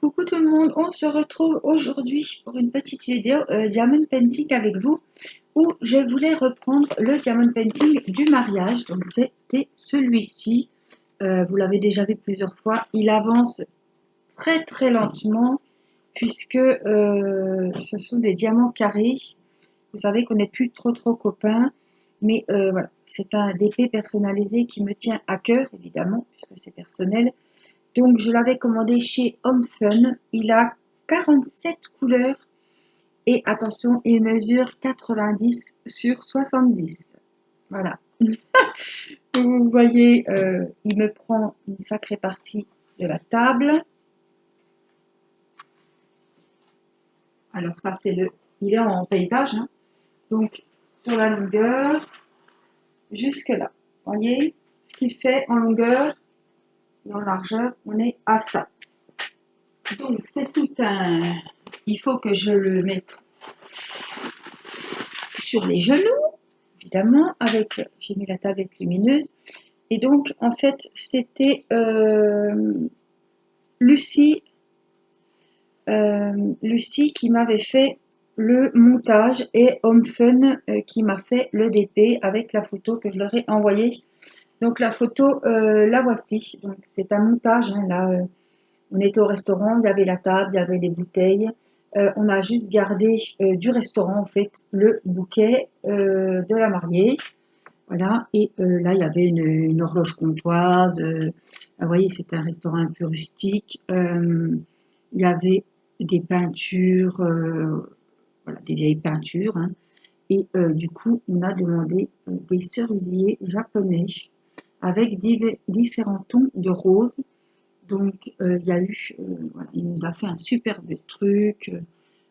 Coucou tout le monde, on se retrouve aujourd'hui pour une petite vidéo Diamond Painting avec vous où je voulais reprendre le Diamond Painting du mariage. Donc c'était celui-ci, vous l'avez déjà vu plusieurs fois, il avance très très lentement puisque ce sont des diamants carrés. Vous savez qu'on n'est plus trop copains, mais voilà, c'est un DP personnalisé qui me tient à cœur évidemment puisque c'est personnel. Donc, je l'avais commandé chez Home Fun. Il a 47 couleurs et attention, il mesure 90 sur 70. Voilà. Vous voyez, il me prend une sacrée partie de la table. Alors, ça, il est en paysage. Hein. Donc, sur la longueur, jusque là. Vous voyez ce qu'il fait en longueur et en largeur, on est à ça. Donc, c'est tout un... Il faut que je le mette sur les genoux, évidemment, j'ai mis la tablette lumineuse. Et donc, en fait, c'était Lucie qui m'avait fait le montage et Home Fun qui m'a fait le DP avec la photo que je leur ai envoyée. Donc, la photo, la voici. Donc, c'est un montage, hein, là, on était au restaurant, il y avait la table, il y avait les bouteilles. On a juste gardé du restaurant, en fait, le bouquet de la mariée. Voilà. Et là, il y avait une horloge comptoise. Vous voyez, c'est un restaurant un peu rustique. Il y avait des peintures, voilà, des vieilles peintures. Hein. Et du coup, on a demandé des cerisiers japonais avec différents tons de rose. Donc, il y a eu, voilà, il nous a fait un superbe truc.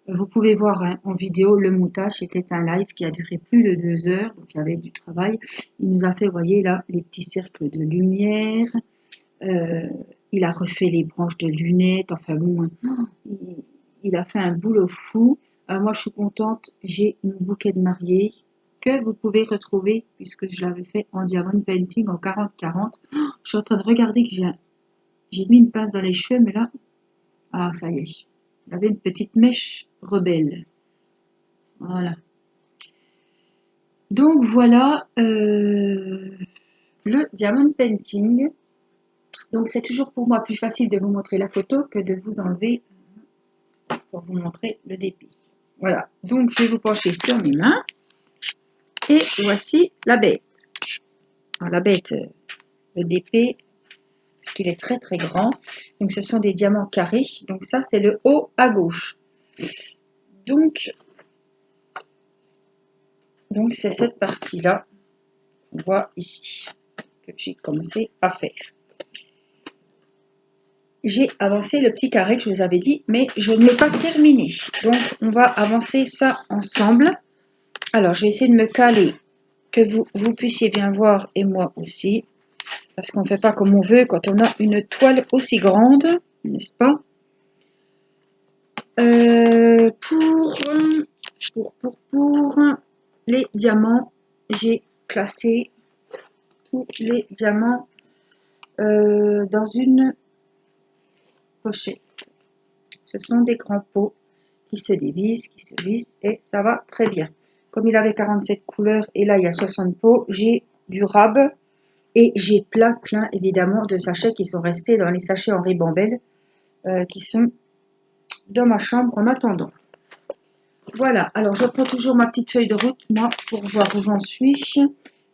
Vous pouvez voir hein, en vidéo le montage. C'était un live qui a duré plus de 2 heures, donc il y avait du travail. Il nous a fait, vous voyez là, les petits cercles de lumière. Il a refait les branches de lunettes. Enfin bon, il a fait un boulot fou. Moi, je suis contente. J'ai une bouquet de mariée que vous pouvez retrouver puisque je l'avais fait en diamond painting en 40-40. Je suis en train de regarder que j'ai mis une pince dans les cheveux, mais là, ah, ça y est. J'avais une petite mèche rebelle. Voilà. Donc, voilà le diamond painting. Donc, c'est toujours pour moi plus facile de vous montrer la photo que de vous enlever pour vous montrer le dépit. Voilà. Donc, je vais vous pencher sur mes mains. Et voici la bête. Alors, la bête, le DP, parce qu'il est très grand. Donc, ce sont des diamants carrés. Donc, ça, c'est le haut à gauche. Donc c'est cette partie-là qu'on voit ici que j'ai commencé à faire. J'ai avancé le petit carré que je vous avais dit, mais je ne l'ai pas terminé. Donc, on va avancer ça ensemble. Alors, je vais essayer de me caler, que vous puissiez bien voir, et moi aussi. Parce qu'on ne fait pas comme on veut quand on a une toile aussi grande, n'est-ce pas? Pour les diamants, j'ai classé tous les diamants dans une pochette. Ce sont des grands pots qui se dévissent, qui se vissent et ça va très bien. Comme il avait 47 couleurs et là il y a 60 pots, j'ai du rab et j'ai plein évidemment de sachets qui sont restés dans les sachets en ribambelle qui sont dans ma chambre en attendant. Voilà, alors je prends toujours ma petite feuille de route moi pour voir où j'en suis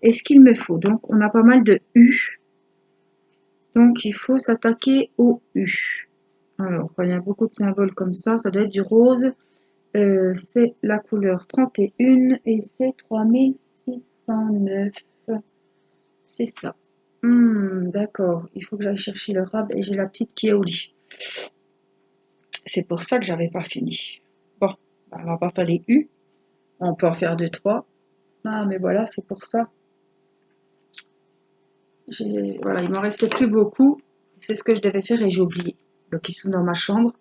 et ce qu'il me faut. Donc on a pas mal de U. Donc il faut s'attaquer au U. Alors, quand il y a beaucoup de symboles comme ça doit être du rose. C'est la couleur 31 et c'est 3609. C'est ça. D'accord, il faut que j'aille chercher le rab et j'ai la petite qui est au lit. C'est pour ça que j'avais pas fini. Bon, on va pas faire les U. On peut en faire 2, 3. Ah, mais voilà, c'est pour ça. Voilà, il m'en restait plus beaucoup. C'est ce que je devais faire et j'ai oublié. Donc, ils sont dans ma chambre.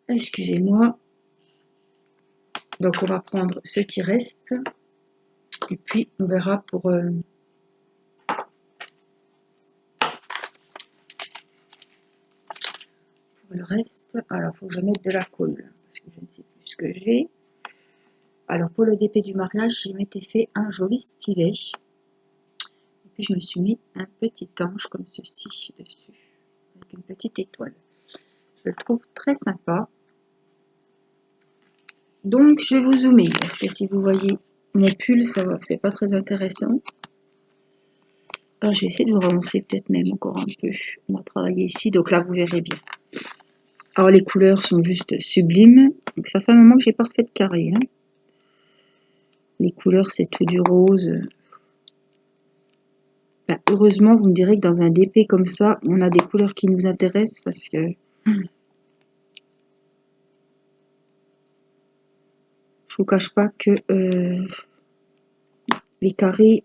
Excusez-moi. Donc, on va prendre ce qui reste. Et puis, on verra pour... Pour le reste, alors il faut que je mette de la colle, parce que je ne sais plus ce que j'ai. Alors pour le DP du mariage, je m'étais fait un joli stylet. Et puis je me suis mis un petit ange comme ceci dessus, avec une petite étoile. Je le trouve très sympa. Donc je vais vous zoomer, parce que si vous voyez mon pull, ça va, c'est pas très intéressant. Alors je vais essayer de vous relancer peut-être même encore un peu. On va travailler ici, donc là vous verrez bien. Alors les couleurs sont juste sublimes. Donc ça fait un moment que j'ai pas refait de carré. Hein. Les couleurs c'est tout du rose. Ben, heureusement vous me direz que dans un DP comme ça, on a des couleurs qui nous intéressent parce que je vous cache pas que les carrés,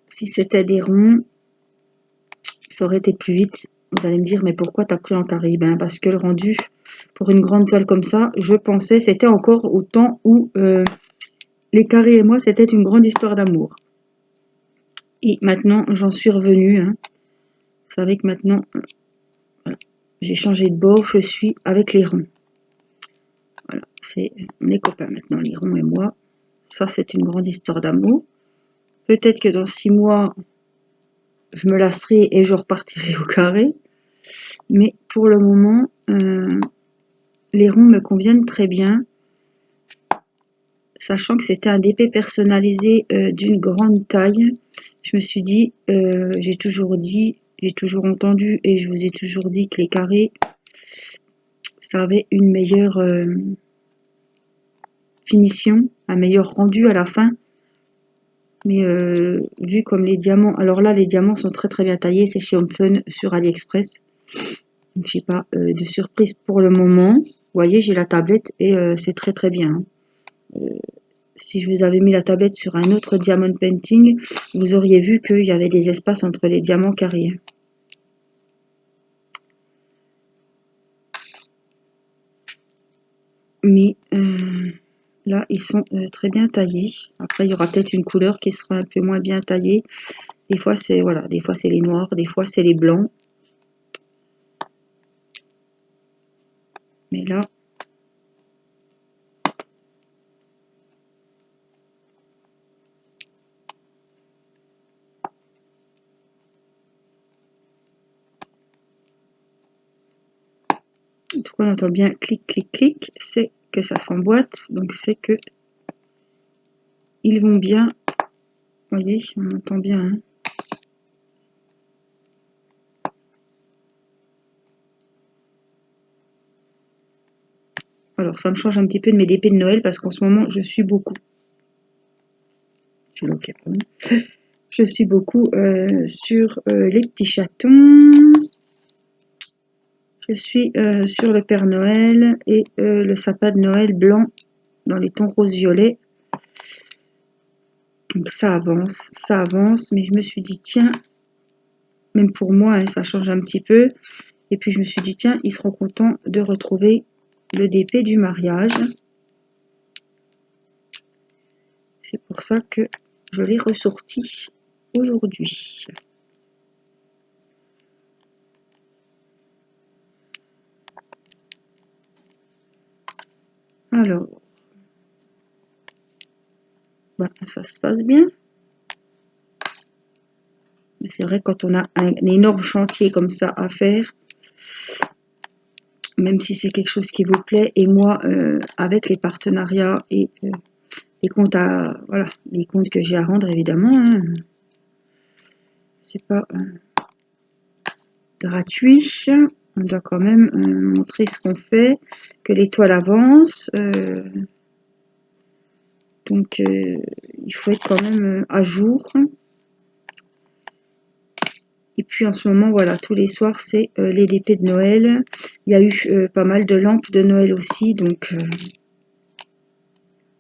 si c'était des ronds, ça aurait été plus vite. Vous allez me dire, mais pourquoi t'as pris en carré? Ben parce que le rendu pour une grande toile comme ça, je pensais, c'était encore au temps où les carrés et moi, c'était une grande histoire d'amour. Et maintenant, j'en suis revenue. Hein. Vous savez que maintenant, voilà, j'ai changé de bord, je suis avec les ronds. Voilà, on est copains maintenant, les ronds et moi. Ça, c'est une grande histoire d'amour. Peut-être que dans 6 mois, je me lasserai et je repartirai au carré. Mais pour le moment, les ronds me conviennent très bien. Sachant que c'était un DP personnalisé d'une grande taille. Je me suis dit, j'ai toujours entendu et je vous ai toujours dit que les carrés, ça avait une meilleure finition, un meilleur rendu à la fin. Mais vu comme les diamants, alors là les diamants sont très très bien taillés, c'est chez Home Fun sur AliExpress. Donc j'ai pas de surprise pour le moment. Vous voyez, j'ai la tablette et c'est très très bien. Si je vous avais mis la tablette sur un autre diamond painting, vous auriez vu qu'il y avait des espaces entre les diamants carrés. Mais là, ils sont très bien taillés. Après, il y aura peut-être une couleur qui sera un peu moins bien taillée. Des fois, c'est voilà, des fois c'est les noirs, des fois c'est les blancs. Mais là, tout on entend bien clic, clic, clic, c'est que ça s'emboîte. Donc c'est que ils vont bien. Vous voyez, on entend bien. Hein. Alors ça me change un petit peu de mes DP de Noël parce qu'en ce moment je suis beaucoup. Je suis beaucoup sur les petits chatons. Je suis sur le Père Noël et le sapin de Noël blanc dans les tons rose-violet. Donc ça avance, mais je me suis dit tiens, même pour moi hein, ça change un petit peu. Et puis je me suis dit tiens, ils seront contents de retrouver le DP du mariage. C'est pour ça que je l'ai ressorti aujourd'hui. Alors, ben, ça se passe bien. Mais c'est vrai quand on a un énorme chantier comme ça à faire, même si c'est quelque chose qui vous plaît, et moi, avec les partenariats et les comptes voilà, les comptes que j'ai à rendre, évidemment, hein, c'est pas gratuit. On doit quand même montrer ce qu'on fait, que l'étoile avance. Donc, il faut être quand même à jour. Et puis en ce moment, voilà, tous les soirs, c'est les DP de Noël. Il y a eu pas mal de lampes de Noël aussi, donc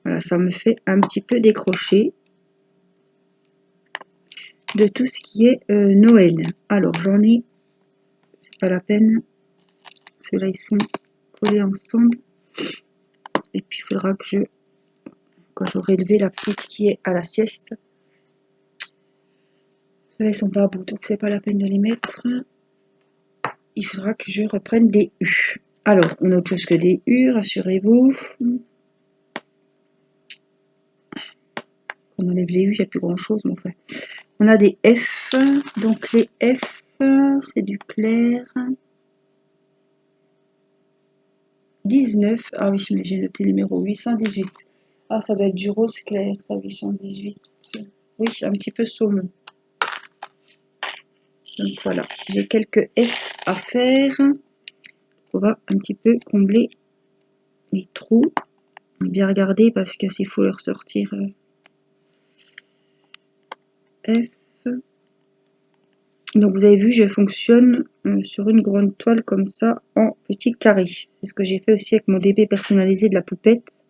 voilà, ça me fait un petit peu décrocher de tout ce qui est Noël. Alors, j'en ai, c'est pas la peine, ceux-là, ils sont collés ensemble. Et puis, il faudra que quand j'aurai levé la petite qui est à la sieste, ceux-là, ils sont pas à bout, donc c'est pas la peine de les mettre. il faudra que je reprenne des U. Alors, on a autre chose que des U, rassurez-vous. On enlève les U, il n'y a plus grand chose, mais enfin. On a des F, donc les F, c'est du clair. 19, ah oui, mais j'ai noté le numéro 818. Ah, ça doit être du rose clair, ça, 818. Oui, un petit peu saumon. Donc voilà, j'ai quelques F à faire. On va un petit peu combler les trous. On va bien regarder parce que s'il faut les ressortir F. Donc vous avez vu, je fonctionne sur une grande toile comme ça en petits carrés. C'est ce que j'ai fait aussi avec mon DP personnalisé de la poupette.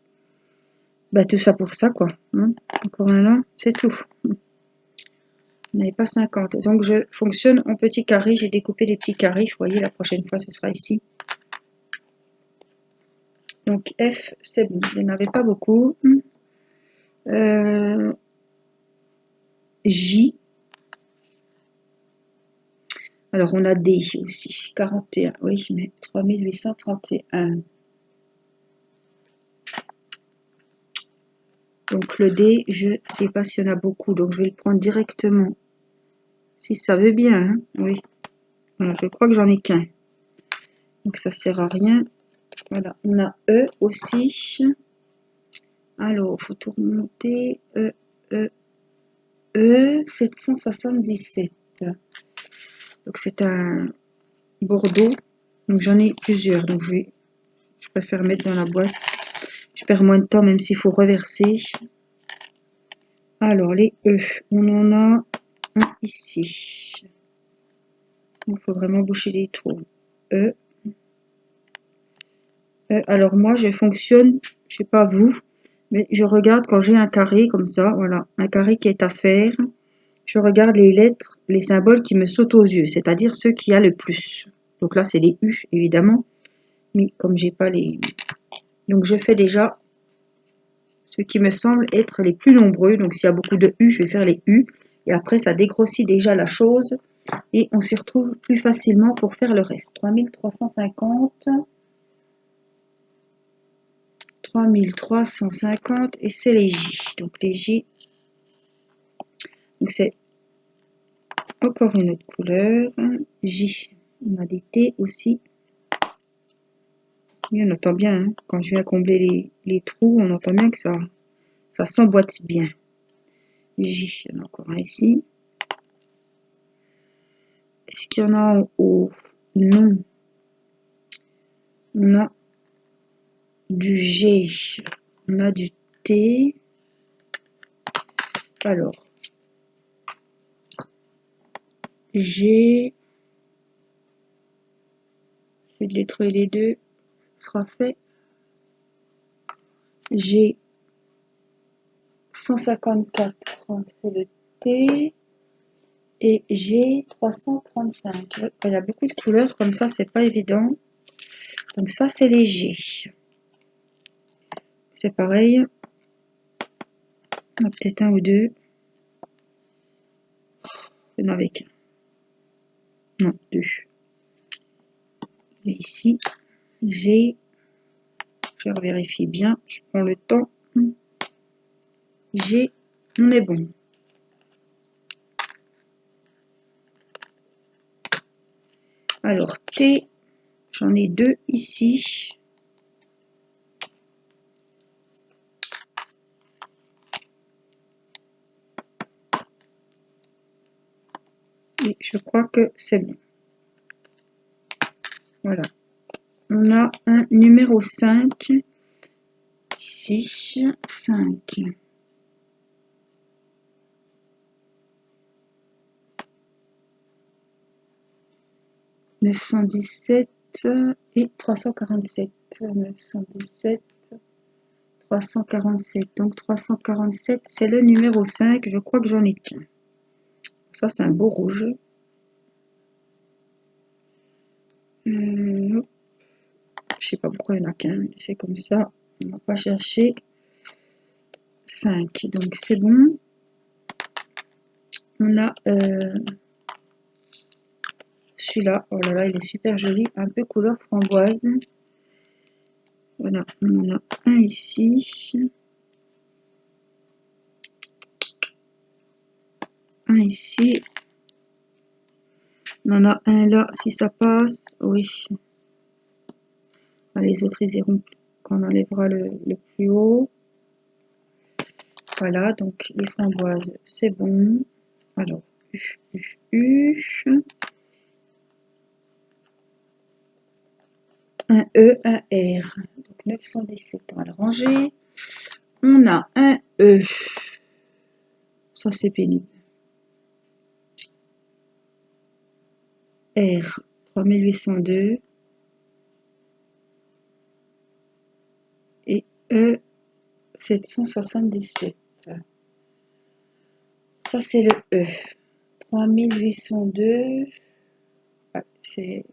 Bah tout ça pour ça quoi. Hein. Encore un là, c'est tout. On n'avait pas 50. Donc je fonctionne en petits carrés. J'ai découpé des petits carrés. Vous voyez, la prochaine fois ce sera ici. Donc F, c'est bon. Il n'y en avait pas beaucoup. J. Alors on a D aussi. 41. Oui, mais 3831. Donc le D, je ne sais pas s'il y en a beaucoup. Donc je vais le prendre directement. Si ça veut bien, hein. Oui. Voilà, je crois que j'en ai qu'un. Donc ça sert à rien. Voilà, on a E aussi. Alors, il faut tout remonter. E 777. Donc c'est un Bordeaux. Donc j'en ai plusieurs. Donc je préfère mettre dans la boîte. Je perds moins de temps même s'il faut reverser. Alors les E, on en a un ici. Il faut vraiment boucher les trous. E. Alors moi je fonctionne, je sais pas vous, mais je regarde quand j'ai un carré comme ça, voilà, un carré qui est à faire. Je regarde les lettres, les symboles qui me sautent aux yeux, c'est-à-dire ceux qui a le plus. Donc là, c'est les U, évidemment. Mais comme j'ai pas les... Donc je fais déjà ceux qui me semblent être les plus nombreux. Donc s'il y a beaucoup de U, je vais faire les U. Et après, ça dégrossit déjà la chose. Et on s'y retrouve plus facilement pour faire le reste. 3350. 3350. Et c'est les J. Donc les J. Donc c'est encore une autre couleur. J. On a des T aussi. Oui, on entend bien, hein, quand je viens combler les trous, on entend bien que ça s'emboîte bien. J, il y en a encore un ici. Est-ce qu'il y en a en haut? Non. On a du G, on a du T. Alors, G, je vais les trouver les deux, ce sera fait. G 154, c'est le T. Et G 335. Il y a beaucoup de couleurs comme ça, c'est pas évident. Donc ça, c'est les G. C'est pareil. On a peut-être un ou deux. Il y en avait qu'un. Non, deux. Et ici, j'ai... Je vérifie bien. Je prends le temps. J'ai... On est bon. Alors, T, j'en ai deux ici. Et je crois que c'est bon. Voilà. On a un numéro 5. Ici, 5. « 917 et 347. 917, 347. Donc 347, c'est le numéro 5. Je crois que j'en ai qu'un. Ça, c'est un beau rouge. Je sais pas pourquoi il n'y en a qu'un. C'est comme ça. On va pas chercher. 5. Donc c'est bon. On a celui-là. Oh là là, il est super joli, un peu couleur framboise. Voilà, on en a un ici. Un ici. On en a un là, si ça passe. Oui. Les autres, ils iront quand on enlèvera le plus haut. Voilà, donc les framboises, c'est bon. Alors, un E, un R. Donc 917, on va le ranger. On a un E. Ça, c'est pénible. R, 3802. Et E, 777. Ça, c'est le E. 3802. Ouais, c'est...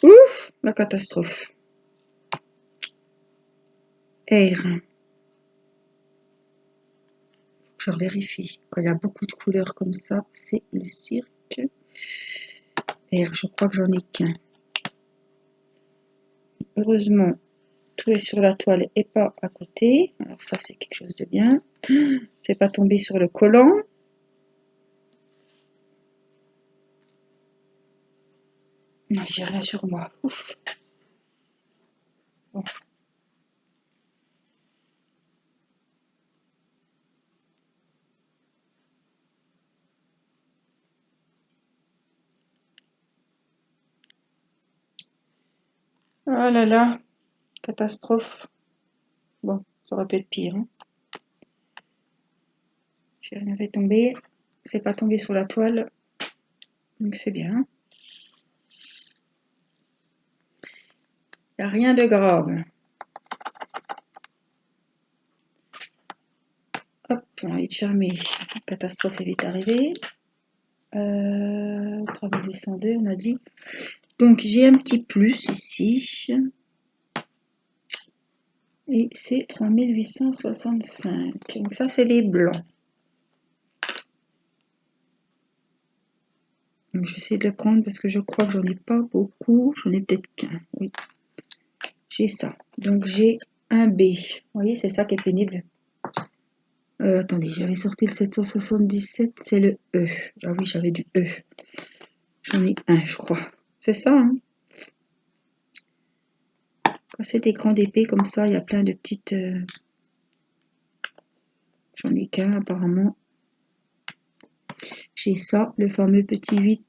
Ouf, la catastrophe. R. Je vérifie. Quand il y a beaucoup de couleurs comme ça, c'est le cirque. R, je crois que j'en ai qu'un. Heureusement, tout est sur la toile et pas à côté. Alors ça, c'est quelque chose de bien. C'est pas tombé sur le collant. Non, j'ai rien sur moi. Ouf. Bon. Oh là là, catastrophe. Bon, ça aurait pu être pire. Hein. J'ai rien fait tomber. C'est pas tombé sur la toile. Donc c'est bien. Il n'y a rien de grave. Hop, on va vite fermer. La catastrophe est vite arrivée. 3802, on a dit. Donc j'ai un petit plus ici. Et c'est 3865. Donc ça, c'est les blancs. Donc j'essaie de le prendre parce que je crois que j'en ai pas beaucoup. J'en ai peut-être qu'un. Oui. J'ai ça. Donc j'ai un B. Vous voyez, c'est ça qui est pénible. Attendez, j'avais sorti le 777, c'est le E. Ah oui, j'avais du E. J'en ai un, je crois. C'est ça, hein. Quand c'est des grands épées comme ça, il y a plein de petites... J'en ai qu'un, apparemment. J'ai ça, le fameux petit 8.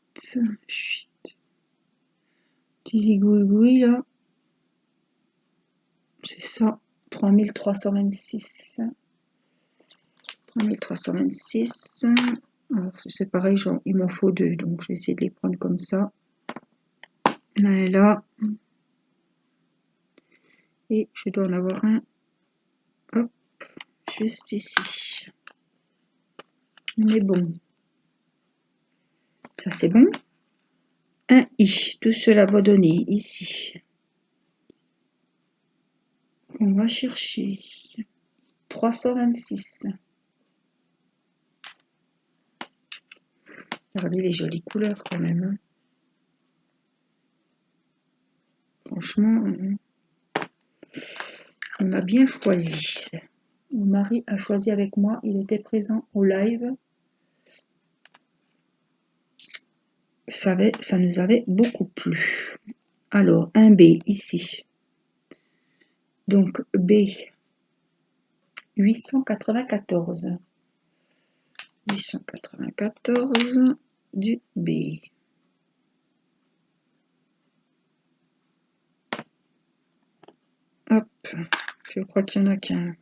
Petit zigouigoui, là. C'est ça, 3326. 3326. C'est pareil, il m'en faut deux, donc je vais essayer de les prendre comme ça. Là et là. Et je dois en avoir un. Hop, juste ici. On est bon. Ça, c'est bon. Un I. Tout cela va donner ici. On va chercher 326. Regardez les jolies couleurs quand même. Hein. Franchement, on a bien choisi. Mon mari a choisi avec moi. Il était présent au live. Ça nous avait beaucoup plu. Alors, un B ici. Donc, B 894. 894 du B. Hop, je crois qu'il y en a qu'un.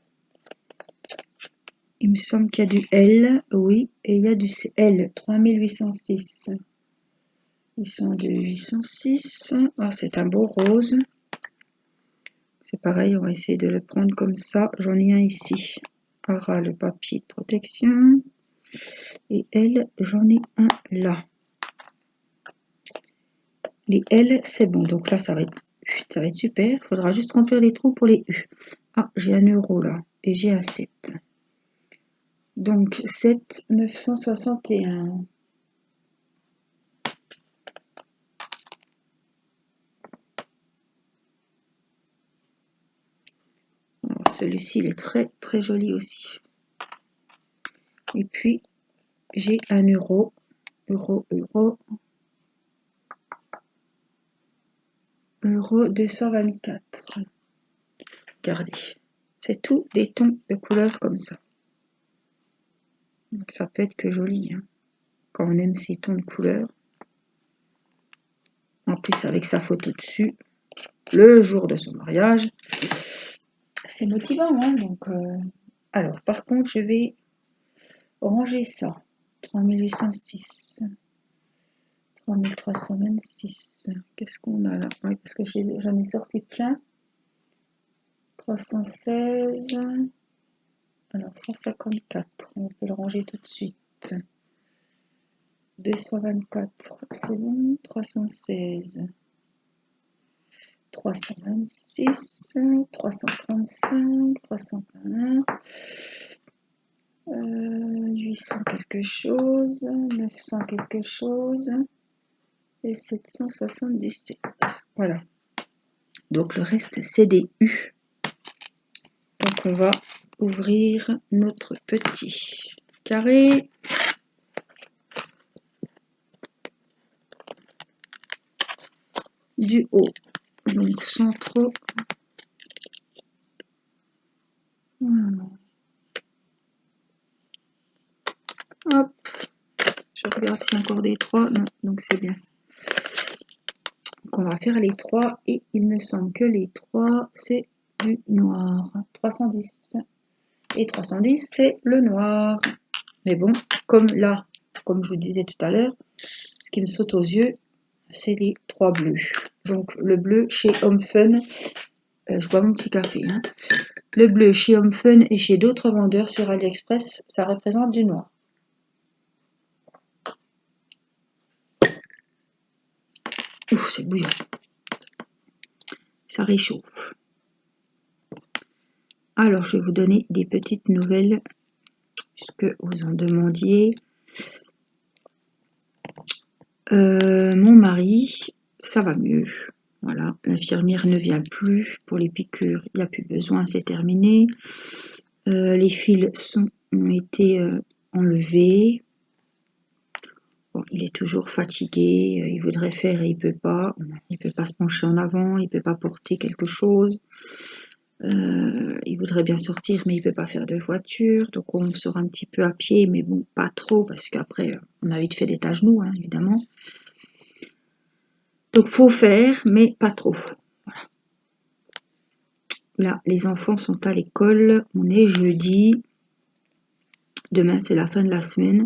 Il me semble qu'il y a du L, oui, et il y a du L, 3806. 802, 806. Ah, c'est un beau rose. C'est pareil, on va essayer de le prendre comme ça. J'en ai un ici. Ara, le papier de protection. Et L, j'en ai un là. Les L, c'est bon. Donc là, ça va être super. Il faudra juste remplir les trous pour les U. Ah, j'ai un euro là. Et j'ai un 7. Donc 7, 961. Celui-ci, il est très très joli aussi. Et puis, j'ai un euro 224. Regardez, c'est tout des tons de couleurs comme ça. Donc ça peut être que joli, hein, quand on aime ces tons de couleurs. En plus avec sa photo dessus, le jour de son mariage. C'est motivant, hein, donc... Alors, par contre, je vais ranger ça. 3806. 3326. Qu'est-ce qu'on a là? Oui, parce que j'en ai sorti plein. 316. Alors, 154. On peut le ranger tout de suite. 224. C'est bon. 316. 326. 335. 301. 800 quelque chose. 900 quelque chose. Et 777. Voilà. Donc, le reste, c'est des U. Donc, on va ouvrir notre petit carré. Du haut. Donc, sans trop. Voilà. Hop. Je regarde s'il y a encore des 3. Non, donc c'est bien. Donc, on va faire les 3. Et il me semble que les 3, c'est du noir. 310. Et 310, c'est le noir. Mais bon, comme là, comme je vous disais tout à l'heure, ce qui me saute aux yeux, c'est les 3 bleus. Donc le bleu chez Home Fun, je bois mon petit café. Hein. Le bleu chez Home Fun et chez d'autres vendeurs sur AliExpress, ça représente du noir. Ouf, c'est bouillant. Ça réchauffe. Alors, je vais vous donner des petites nouvelles, puisque vous en demandiez. Mon mari, ça va mieux. Voilà, l'infirmière ne vient plus pour les piqûres, il n'y a plus besoin, c'est terminé. Les fils ont été enlevés. Bon, il est toujours fatigué, il voudrait faire et il peut pas se pencher en avant, il peut pas porter quelque chose. Il voudrait bien sortir, mais il peut pas faire de voiture, donc on sort un petit peu à pied, mais bon, pas trop, parce qu'après, on a vite fait des à genoux, hein, évidemment. Donc faut faire, mais pas trop. Voilà. Là, les enfants sont à l'école, on est jeudi. Demain, c'est la fin de la semaine.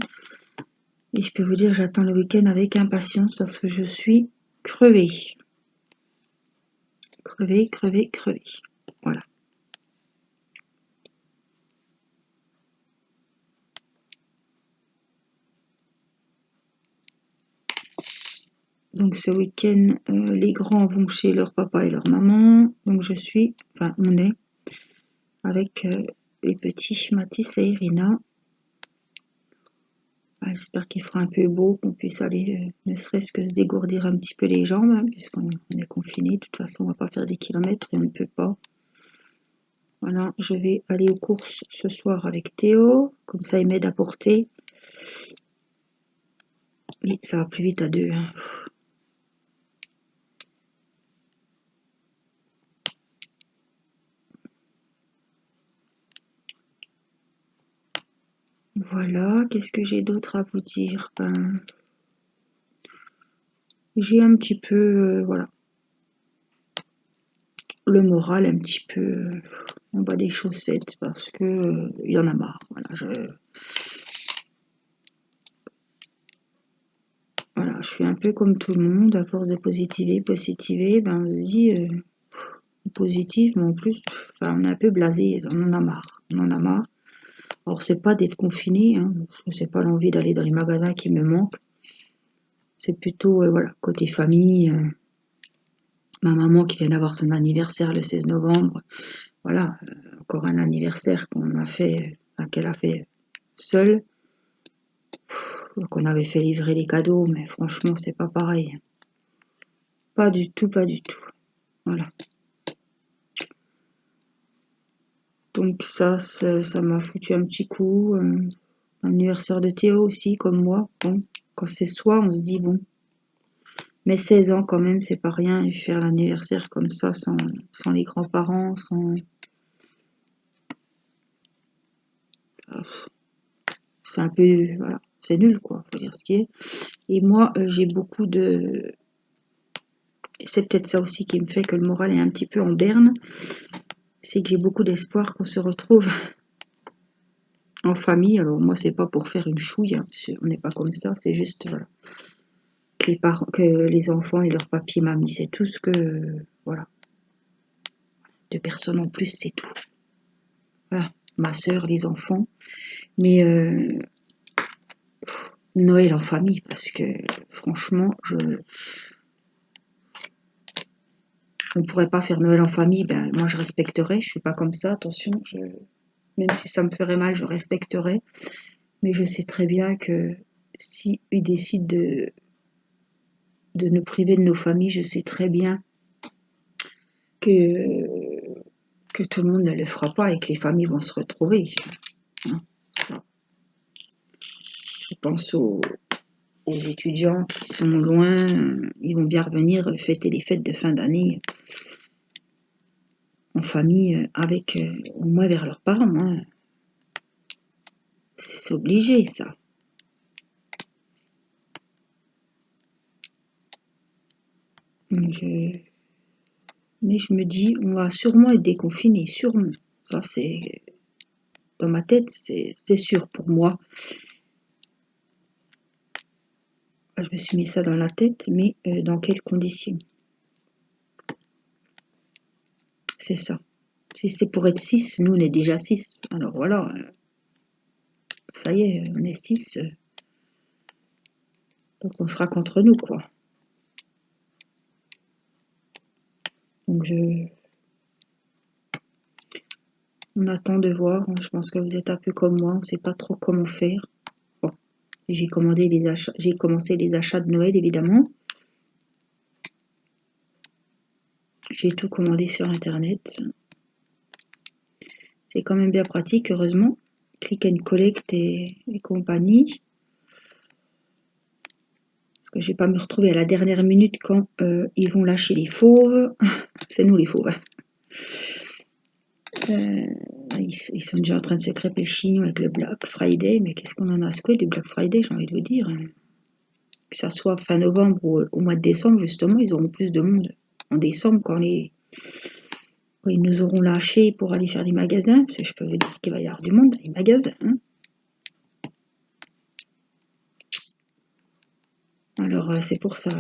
Et je peux vous dire, j'attends le week-end avec impatience parce que je suis crevée. Crevée. Voilà. Donc ce week-end, les grands vont chez leur papa et leur maman. Donc on est avec les petits Mathis et Irina. Ah, j'espère qu'il fera un peu beau, qu'on puisse aller ne serait-ce que se dégourdir un petit peu les jambes, hein, puisqu'on est confiné. De toute façon, on va pas faire des kilomètres et on ne peut pas. Voilà, je vais aller aux courses ce soir avec Théo, comme ça il m'aide à porter. Et ça va plus vite à deux. Hein. Voilà, qu'est-ce que j'ai d'autre à vous dire? J'ai un petit peu, voilà, le moral un petit peu en bas des chaussettes parce que il y en a marre. Voilà, voilà, je suis un peu comme tout le monde, à force de positiver, ben on se dit positif, mais en plus, enfin, on est un peu blasé, on en a marre. On en a marre. Alors c'est pas d'être confiné, hein, parce que c'est pas l'envie d'aller dans les magasins qui me manque. C'est plutôt voilà, côté famille. Ma maman qui vient d'avoir son anniversaire le 16 novembre. Voilà, encore un anniversaire qu'elle a fait seule. Donc on avait fait livrer les cadeaux, mais franchement, c'est pas pareil. Pas du tout, pas du tout. Voilà. Donc ça m'a foutu un petit coup. L'anniversaire de Théo aussi, comme moi. Bon, quand c'est soi, on se dit bon. Mais 16 ans quand même, c'est pas rien. Et faire l'anniversaire comme ça, sans les grands-parents, sans... C'est un peu... Voilà, c'est nul quoi, faut dire ce qui est. Et moi, j'ai beaucoup de... C'est peut-être ça aussi qui me fait que le moral est un petit peu en berne. C'est que j'ai beaucoup d'espoir qu'on se retrouve en famille. Alors moi, c'est pas pour faire une chouille, hein, on n'est pas comme ça, c'est juste voilà, que les enfants et leur papi, mamie, c'est tout ce que... Voilà. Deux personnes en plus, c'est tout. Voilà. Ma soeur, les enfants. Mais Noël en famille, parce que franchement, on ne pourrait pas faire Noël en famille. Ben, moi, je respecterais. Je suis pas comme ça, attention. Même si ça me ferait mal, je respecterais. Mais je sais très bien que si ils décident de nous priver de nos familles, je sais très bien que tout le monde ne le fera pas et que les familles vont se retrouver. Hein, ça. Je pense aux étudiants qui sont loin, ils vont bien revenir fêter les fêtes de fin d'année en famille, avec au moins vers leurs parents. Hein. C'est obligé ça. Mais je me dis, on va sûrement être déconfiné, sûrement. Ça c'est dans ma tête, c'est sûr pour moi. Je me suis mis ça dans la tête, mais dans quelles conditions? C'est ça. Si c'est pour être 6, nous on est déjà 6. Alors voilà, ça y est, on est 6. Donc on sera contre nous, quoi. Donc on attend de voir. Je pense que vous êtes un peu comme moi, on ne sait pas trop comment faire. Bon, j'ai commencé les achats de Noël, évidemment. J'ai tout commandé sur Internet. C'est quand même bien pratique, heureusement. Click and Collect et compagnie. Parce que je ne vais pas me retrouver à la dernière minute quand ils vont lâcher les fauves. C'est nous les fauves. Ils sont déjà en train de se crêper le chignon avec le Black Friday. Mais qu'est-ce qu'on en a secoué du Black Friday, j'ai envie de vous dire. Que ça soit fin novembre ou au mois de décembre, justement, ils auront plus de monde. En décembre, quand ils nous auront lâchés pour aller faire des magasins, parce que je peux vous dire qu'il va y avoir du monde dans les magasins. Hein. Alors, c'est pour ça.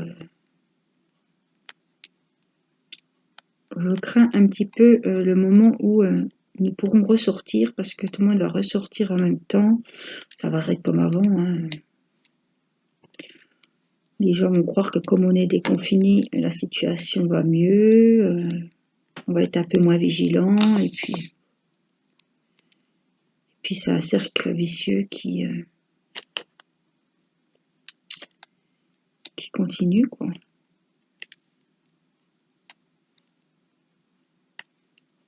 Je crains un petit peu le moment où nous pourrons ressortir, parce que tout le monde va ressortir en même temps. Ça va être comme avant. Hein. Les gens vont croire que comme on est déconfiné, la situation va mieux. On va être un peu moins vigilant. Et puis c'est un cercle vicieux qui continue, quoi.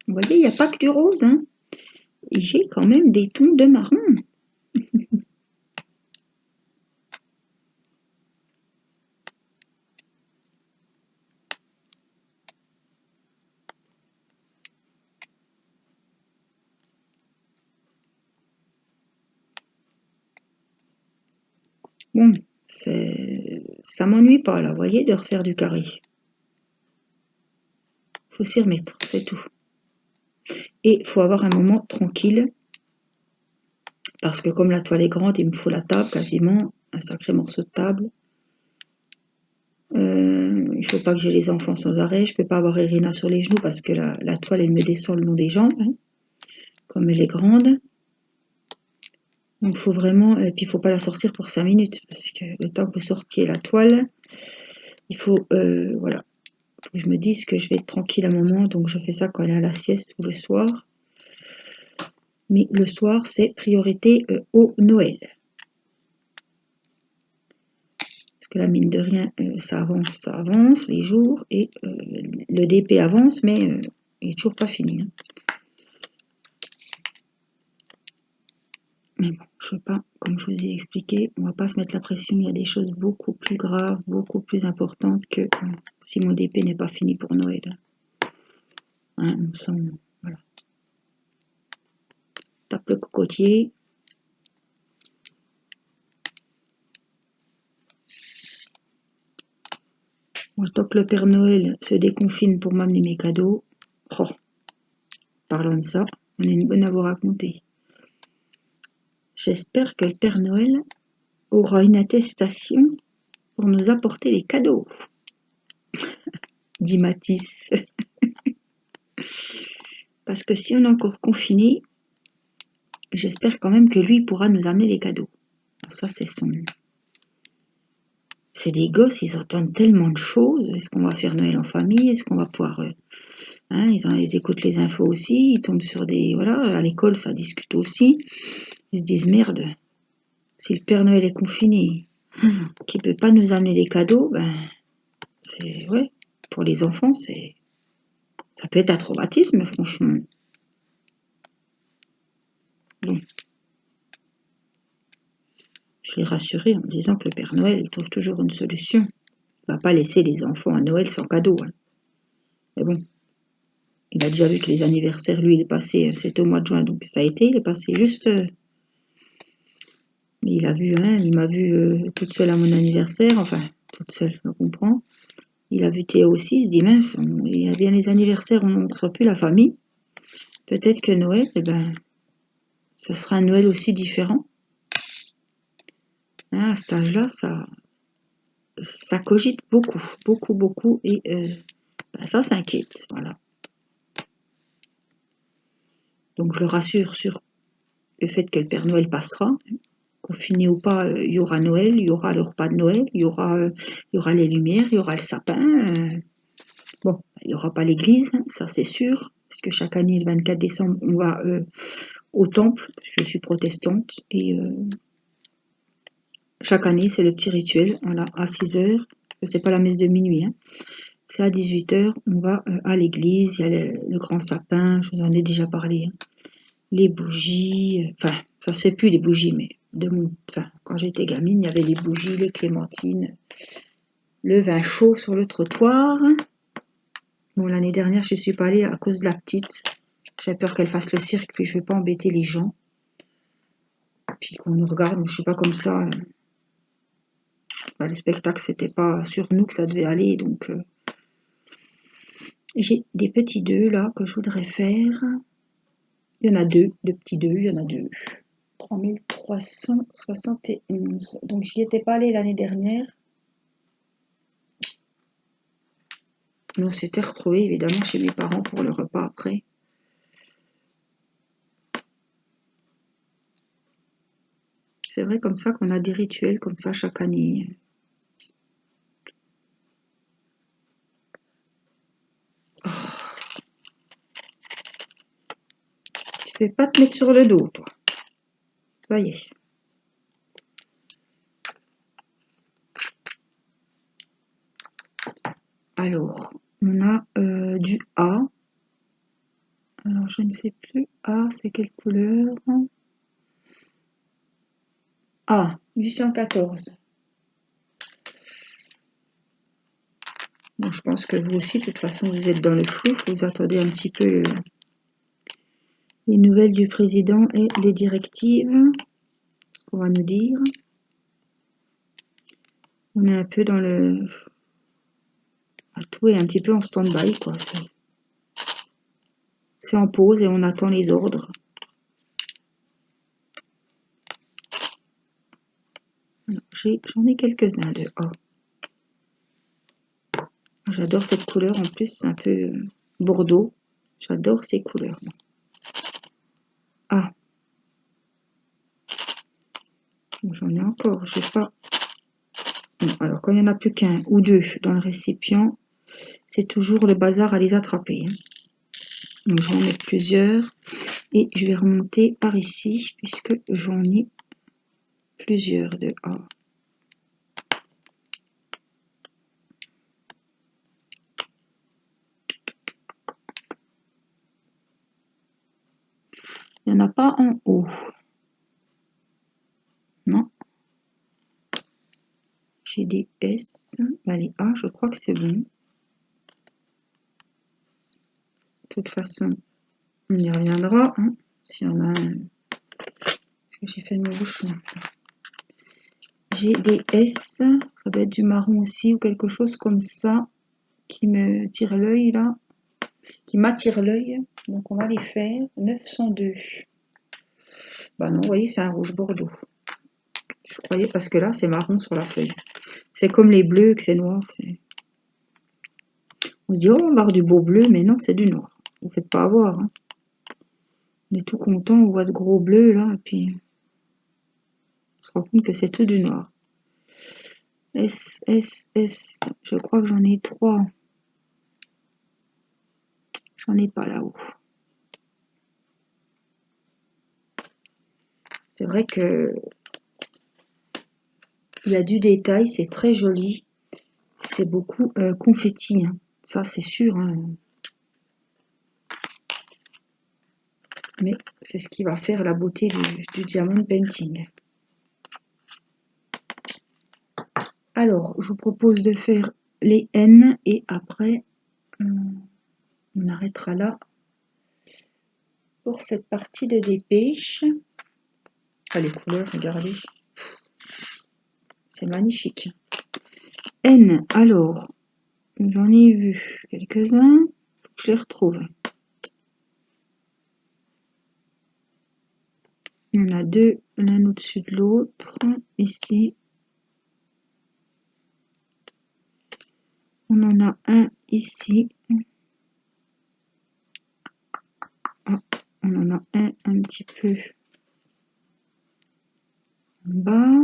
Vous voyez, il n'y a pas que du rose, hein. Et j'ai quand même des tons de marron. Bon, ça m'ennuie pas, là, vous voyez, de refaire du carré. Faut s'y remettre, c'est tout. Et il faut avoir un moment tranquille, parce que comme la toile est grande, il me faut la table, quasiment, un sacré morceau de table. Il faut pas que j'ai les enfants sans arrêt, je peux pas avoir Irina sur les genoux, parce que la toile, elle me descend le long des jambes, hein, comme elle est grande. Donc il faut vraiment, et puis il faut pas la sortir pour 5 minutes, parce que le temps que vous sortiez la toile, il faut, voilà, faut que je me dise que je vais être tranquille un moment, donc je fais ça quand elle est à la sieste ou le soir. Mais le soir, c'est priorité au Noël. Parce que la mine de rien, ça avance les jours, et le DP avance, mais il n'est toujours pas fini. Hein. Mais bon, je sais pas, comme je vous ai expliqué, on va pas se mettre la pression, il y a des choses beaucoup plus graves, beaucoup plus importantes que si mon DP n'est pas fini pour Noël. Hein, on sent, voilà. Tape le cocotier. Bon, tant que le Père Noël se déconfine pour m'amener mes cadeaux, oh, parlons de ça, on a une bonne à vous raconter. J'espère que le Père Noël aura une attestation pour nous apporter des cadeaux, dit Mathis. Parce que si on est encore confiné, j'espère quand même que lui pourra nous amener des cadeaux. Alors ça, c'est des gosses, ils entendent tellement de choses. Est-ce qu'on va faire Noël en famille? Est-ce qu'on va pouvoir... ils écoutent les infos aussi, ils tombent sur des... Voilà, à l'école, ça discute aussi. Ils se disent, merde, si le Père Noël est confiné, qu'il peut pas nous amener des cadeaux, ben, c'est... Ouais, pour les enfants, c'est... Ça peut être un traumatisme, franchement. Bon. Je l'ai rassuré en disant que le Père Noël, il trouve toujours une solution. Il va pas laisser les enfants à Noël sans cadeau. Hein. Mais bon, il a déjà vu que les anniversaires, lui, il est passé, c'était au mois de juin, donc ça a été, il est passé juste... il a vu, hein, il m'a vu toute seule à mon anniversaire, enfin, toute seule, je comprends. Il a vu Théo aussi, il se dit, mince, il y a bien les anniversaires, on ne reçoit plus la famille. Peut-être que Noël, eh ben, ça sera un Noël aussi différent. Hein, à cet âge-là, ça cogite beaucoup, beaucoup, beaucoup, et ben, ça s'inquiète, voilà. Donc je le rassure sur le fait que le Père Noël passera, confiné ou pas, il y aura Noël, il y aura le repas de Noël, il y aura les lumières, il y aura le sapin. Bon, il n'y aura pas l'église, ça c'est sûr, parce que chaque année, le 24 décembre, on va au temple, parce que je suis protestante, et chaque année, c'est le petit rituel, voilà, à 6 heures, c'est pas la messe de minuit, hein. C'est à 18 heures, on va à l'église, il y a le grand sapin, je vous en ai déjà parlé, hein. Les bougies, enfin, ça se fait plus les bougies, mais quand j'étais gamine, il y avait les bougies, les clémentines, le vin chaud sur le trottoir. Bon, l'année dernière, je suis pas allée à cause de la petite. J'ai peur qu'elle fasse le cirque, puis je veux pas embêter les gens. Puis qu'on nous regarde, je suis pas comme ça. Le spectacle, c'était pas sur nous que ça devait aller, donc j'ai des petits 2 là que je voudrais faire. Il y en a 2, de petits 2, il y en a 2. 3371. Donc j'y étais pas allée l'année dernière. Mais on s'était retrouvés évidemment chez mes parents pour le repas après. C'est vrai comme ça qu'on a des rituels comme ça chaque année. Oh. Tu fais pas te mettre sur le dos, toi. Ça y est. Alors, on a du A. Alors, je ne sais plus. A, c'est quelle couleur? A, 814. Donc, je pense que vous aussi, de toute façon, vous êtes dans le flou. Vous attendez un petit peu les nouvelles du président et les directives. Ce qu'on va nous dire. On est un peu dans le... Tout est un petit peu en stand-by, quoi. C'est en pause et on attend les ordres. J'en ai quelques-uns de A. J'adore cette couleur, en plus c'est un peu bordeaux. J'adore ces couleurs. Ah, j'en ai encore, je sais pas. Bon, alors quand il n'y en a plus qu'un ou deux dans le récipient, c'est toujours le bazar à les attraper. Hein. Donc je vais en mettre plusieurs et je vais remonter par ici puisque j'en ai plusieurs de A. Il n'y en a pas en haut. J'ai des S. Les A, je crois que c'est bon. De toute façon, on y reviendra. Hein, s'il y en a un. Est-ce que j'ai fait le bouchon? J'ai des S. Ça doit être du marron aussi ou quelque chose comme ça qui me tire l'œil là. Qui m'attire l'œil. Donc on va les faire. 902. Bah non, vous voyez, c'est un rouge bordeaux. Je croyais parce que là, c'est marron sur la feuille. C'est comme les bleus, que c'est noir. On se dit, oh, on va avoir du beau bleu, mais non, c'est du noir. Vous faites pas avoir. Hein. On est tout content, on voit ce gros bleu là, et puis on se rend compte que c'est tout du noir. S, S, S, je crois que j'en ai 3. J'en ai pas là-haut. C'est vrai que il y a du détail, c'est très joli. C'est beaucoup confetti, hein. Ça c'est sûr. Hein. Mais c'est ce qui va faire la beauté du diamond painting. Alors, je vous propose de faire les N et après, on arrêtera là pour cette partie de dépêche. Ah, les couleurs, regardez. C'est magnifique. N, alors, j'en ai vu quelques-uns. Je les retrouve. Il y en a deux l'un au-dessus de l'autre. Ici. On en a un ici. Ah, on en a un petit peu en bas.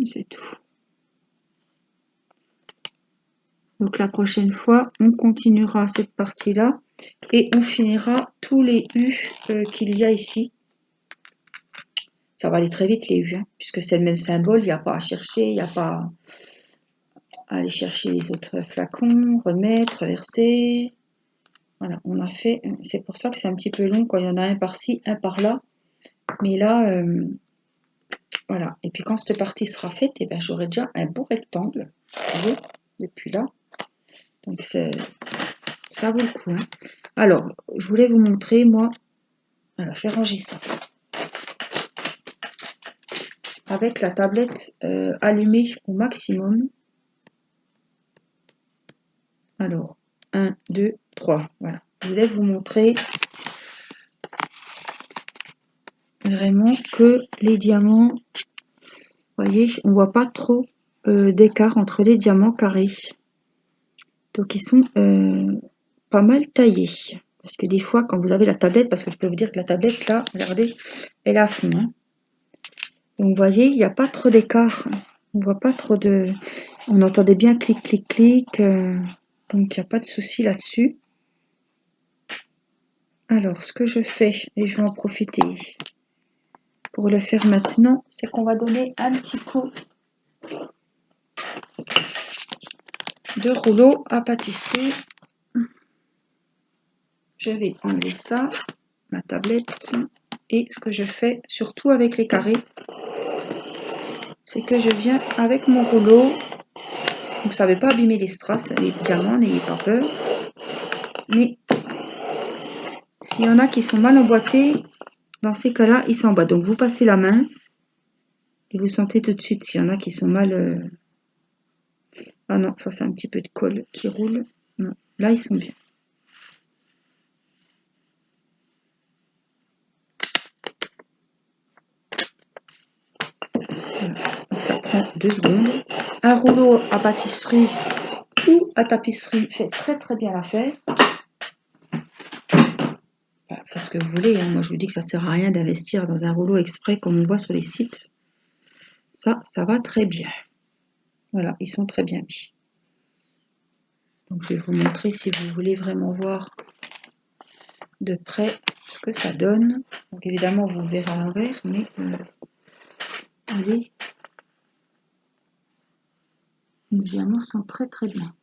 C'est tout. Donc la prochaine fois, on continuera cette partie-là et on finira tous les U qu'il y a ici. Ça va aller très vite les U, hein, puisque c'est le même symbole, il n'y a pas à chercher, il n'y a pas à aller chercher les autres flacons, remettre, verser. Voilà, on a fait, c'est pour ça que c'est un petit peu long quand il y en a un par-ci, un par-là. Mais là, voilà. Et puis quand cette partie sera faite, eh ben, j'aurai déjà un beau rectangle, vous voyez, depuis là. Donc ça vaut le coup. Hein. Alors, je voulais vous montrer, moi, alors je vais ranger ça. Avec la tablette allumée au maximum. Alors, 1, 2, 3, voilà. Je voulais vous montrer vraiment que les diamants, vous voyez, on voit pas trop d'écart entre les diamants carrés. Donc ils sont pas mal taillés. Parce que des fois, quand vous avez la tablette, parce que je peux vous dire que la tablette, là, regardez, elle est à fond. Hein. Donc vous voyez, il n'y a pas trop d'écart. On voit pas trop de... On entendait bien clic, clic, clic. Donc il n'y a pas de souci là-dessus. Alors, ce que je fais, et je vais en profiter pour le faire maintenant, c'est qu'on va donner un petit coup de rouleau à pâtisserie. Je vais enlever ça, ma tablette, et ce que je fais, surtout avec les carrés, c'est que je viens avec mon rouleau. Vous ne savez pas abîmer les strass, les diamants, n'ayez pas peur. Mais s'il y en a qui sont mal emboîtés, dans ces cas-là, ils s'emboîtent. Donc vous passez la main et vous sentez tout de suite s'il y en a qui sont mal... Ah non, ça c'est un petit peu de colle qui roule. Non, là ils sont bien. Voilà. Ça prend 2 secondes. Un rouleau à pâtisserie ou à tapisserie fait très très bien l'affaire. Enfin, faites ce que vous voulez. Hein. Moi je vous dis que ça sert à rien d'investir dans un rouleau exprès comme on voit sur les sites. Ça va très bien. Voilà, ils sont très bien mis. Donc je vais vous montrer si vous voulez vraiment voir de près ce que ça donne. Donc évidemment vous le verrez à l'envers, mais allez, les diamants sont très très bien.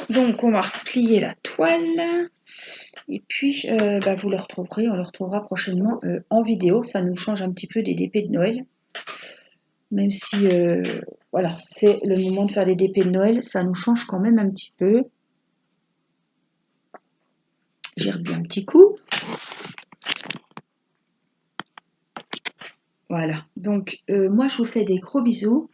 Donc on va replier la toile. Et puis, vous le retrouverez, on le retrouvera prochainement en vidéo. Ça nous change un petit peu des DP de Noël. Même si, voilà, c'est le moment de faire des DP de Noël, ça nous change quand même un petit peu. J'ai rebu un petit coup. Voilà, donc moi je vous fais des gros bisous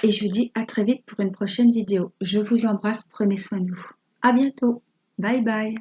et je vous dis à très vite pour une prochaine vidéo. Je vous embrasse, prenez soin de vous. À bientôt. Bye bye.